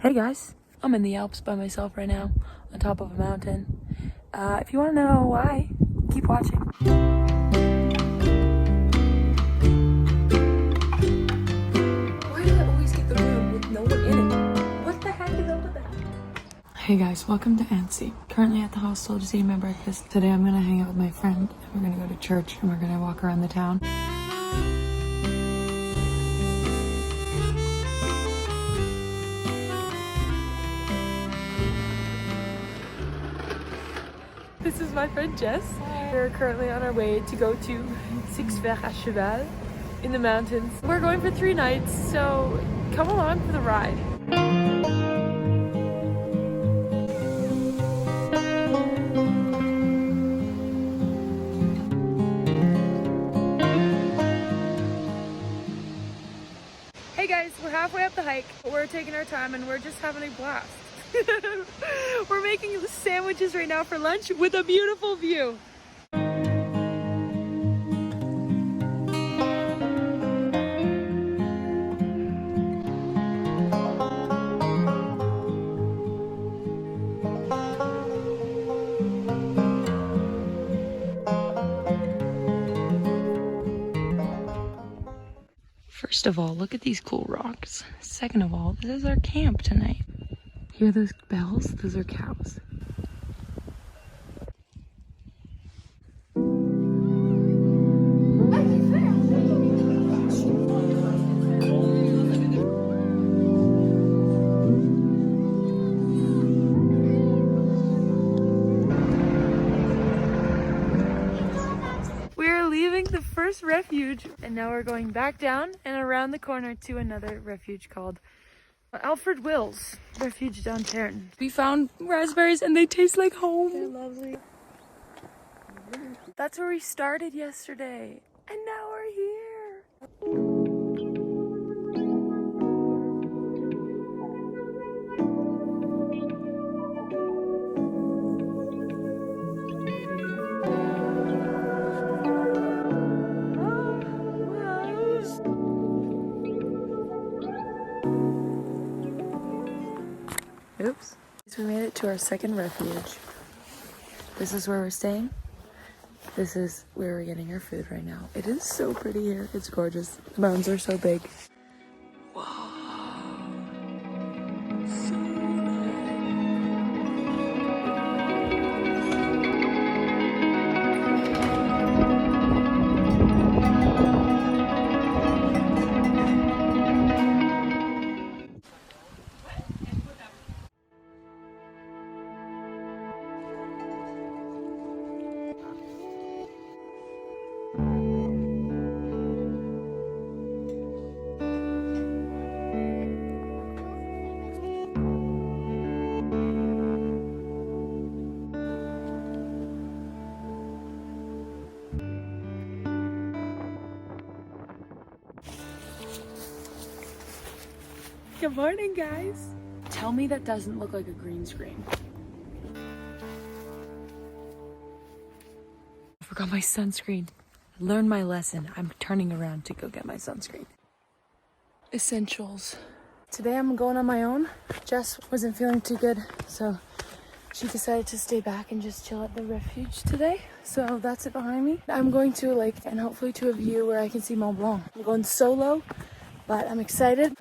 Hey guys, I'm in the Alps by myself right now, on top of a mountain. If you want to know why, keep watching. Why do I always get the room with no one in it? What the heck is up with that? Hey guys, welcome to Annecy. Currently at the hostel, just eating my breakfast. Today I'm gonna hang out with my friend, and we're gonna go to church, and we're gonna walk around the town. This is my friend Jess. We're currently on our way to go to Sixt-Fer-A-Cheval in the mountains. We're going for 3 nights, so come along for the ride. Hey guys, we're halfway up the hike. We're taking our time and we're just having a blast. We're making sandwiches right now for lunch with a beautiful view. First of all, look at these cool rocks. Second of all, this is our camp tonight. Hear those bells? Those are cows. We're leaving the first refuge and now we're going back down and around the corner to another refuge called Alfred Will's Refuge down Tartan. We found raspberries and they taste like home. They're lovely. That's where we started yesterday. And now we're here. Oops. We made it to our second refuge. This is where we're staying. This is where we're getting our food right now. It is so pretty here. It's gorgeous. The mountains are so big. Wow. So Good morning, guys. Tell me that doesn't look like a green screen. I forgot my sunscreen. I learned my lesson. I'm turning around to go get my sunscreen. Essentials. Today I'm going on my own. Jess wasn't feeling too good, so she decided to stay back and just chill at the refuge today. So that's it behind me. I'm going to a lake and hopefully to a view where I can see Mont Blanc. I'm going solo, but I'm excited.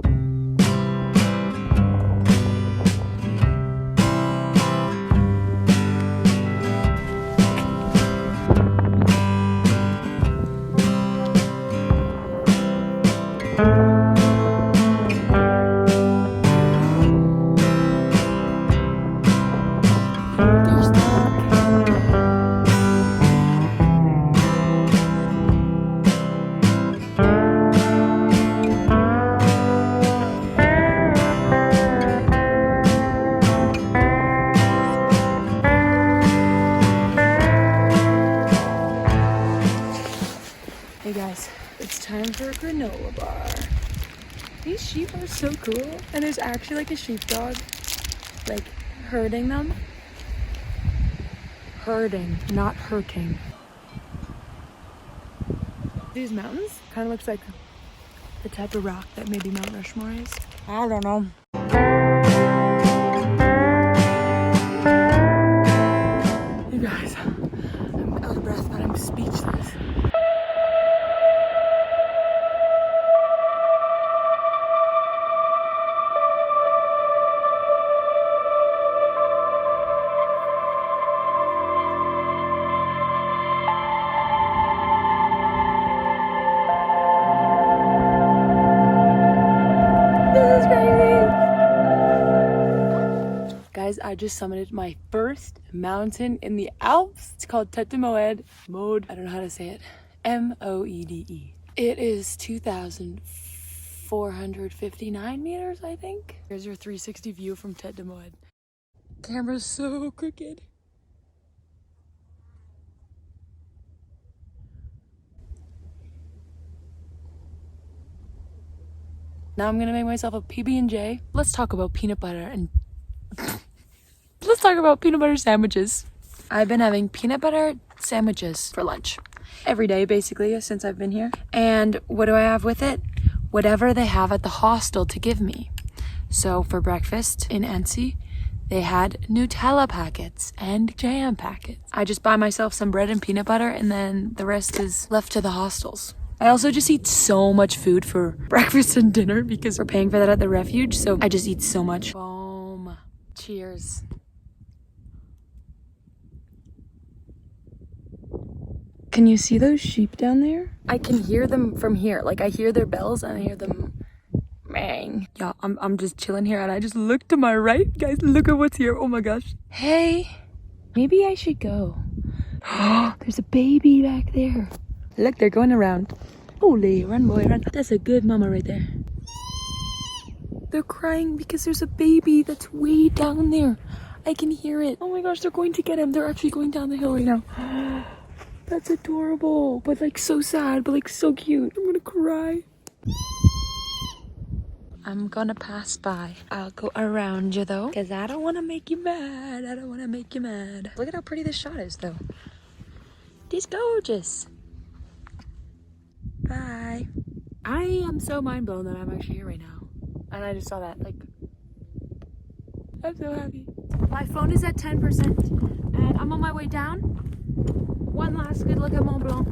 Hey guys, it's time for a granola bar. These sheep are so cool, and there's actually like a sheepdog, like herding them. Herding, not hurting. These mountains kind of looks like the type of rock that maybe Mount Rushmore is. I don't know. You guys, I'm out of breath, but I'm speechless. This is crazy! Guys, I just summited my first mountain in the Alps. It's called Tête de Moed. Mode. I don't know how to say it. M-O-E-D-E. It is 2,459 meters, I think. Here's your 360 view from Tête de Moed. Camera's so crooked. Now I'm gonna make myself a PB&J. Let's talk about peanut butter and let's talk about peanut butter sandwiches. I've been having peanut butter sandwiches for lunch every day, basically, since I've been here. And what do I have with it? Whatever they have at the hostel to give me. So for breakfast in Annecy, they had Nutella packets and jam packets. I just buy myself some bread and peanut butter, and then the rest is left to the hostels. I also just eat so much food for breakfast and dinner because we're paying for that at the refuge. So I just eat so much. Boom. Cheers. Can you see those sheep down there? I can hear them from here. Like, I hear their bells and I hear them mang. Yeah, I'm just chilling here and I just look to my right. Guys, look at what's here. Oh my gosh. Hey, maybe I should go. There's a baby back there. Look, they're going around. Holy, run boy, run. That's a good mama right there. They're crying because there's a baby that's way down there. I can hear it. Oh my gosh, they're going to get him. They're actually going down the hill right now. That's adorable, but like so sad, but like so cute. I'm gonna cry. I'm gonna pass by. I'll go around you though, because I don't want to make you mad. I don't want to make you mad. Look at how pretty this shot is though. It's gorgeous. Bye. I am so mind blown that I'm actually here right now. And I just saw that, like, I'm so happy. My phone is at 10% and I'm on my way down. One last good look at Mont Blanc.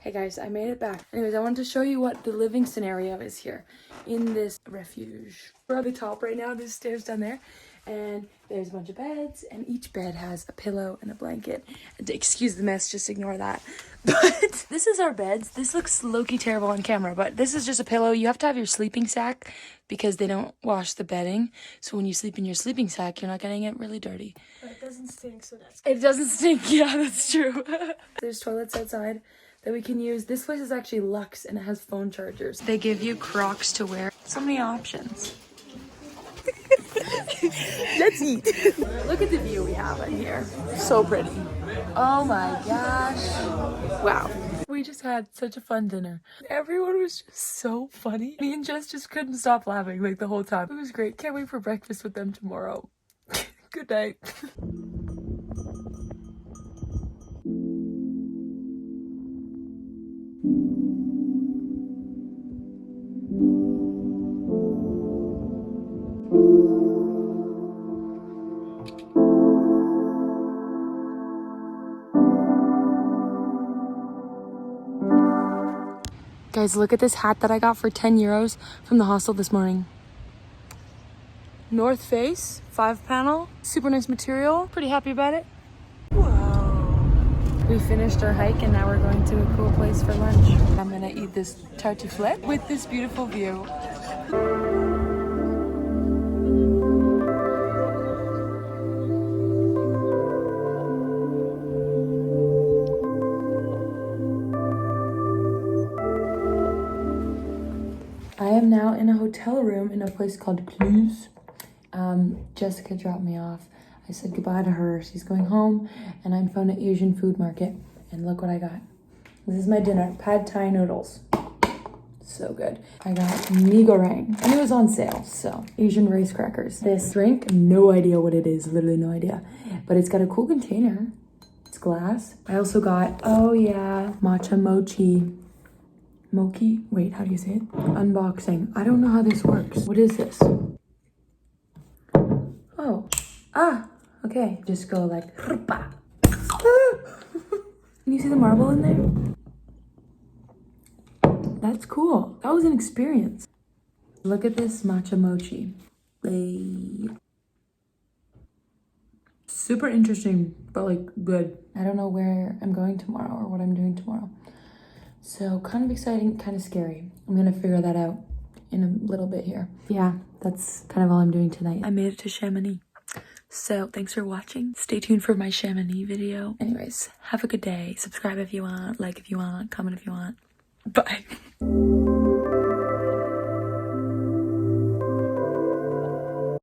Hey guys, I made it back. Anyways, I wanted to show you what the living scenario is here in this refuge. We're at the top right now, there's stairs down there, and there's a bunch of beds, and each bed has a pillow and a blanket. And excuse the mess, just ignore that. But this is our beds. This looks low-key terrible on camera, but this is just a pillow. You have to have your sleeping sack because they don't wash the bedding. So when you sleep in your sleeping sack, you're not getting it really dirty. But it doesn't stink, so that's good. It doesn't stink, yeah, that's true. There's toilets outside that we can use. This place is actually luxe and it has phone chargers. They give you Crocs to wear. So many options. Let's eat. Look at the view we have in here. So pretty. Oh my gosh. Wow. We just had such a fun dinner. Everyone was just so funny. Me and Jess just couldn't stop laughing like the whole time. It was great. Can't wait for breakfast with them tomorrow. Good night. Guys, look at this hat that I got for 10 euros from the hostel this morning. North Face, 5-panel, super nice material. Pretty happy about it. Whoa. We finished our hike and now we're going to a cool place for lunch. I'm gonna eat this tartiflette with this beautiful view. I am now in a hotel room in a place called Cluse. Jessica dropped me off. I said goodbye to her. She's going home and I found an Asian food market and look what I got. This is my dinner, pad thai noodles. So good. I got mee goreng and it was on sale, so Asian rice crackers. This drink, no idea what it is, literally no idea. But it's got a cool container. It's It's glass. I also got, oh yeah, matcha mochi. Wait, how do you say it? Unboxing. I don't know how this works. What is this? Oh. Ah, okay. Just go like, can you see the marble in there? That's cool. That was an experience. Look at this matcha mochi. Super interesting, but like good. I don't know where I'm going tomorrow or what I'm doing tomorrow. So kind of exciting, kind of scary. I'm gonna figure that out in a little bit here. Yeah, that's kind of all I'm doing tonight. I made it to Chamonix. So thanks for watching. Stay tuned for my Chamonix video. Anyways, have a good day. Subscribe if you want, like if you want, comment if you want. Bye.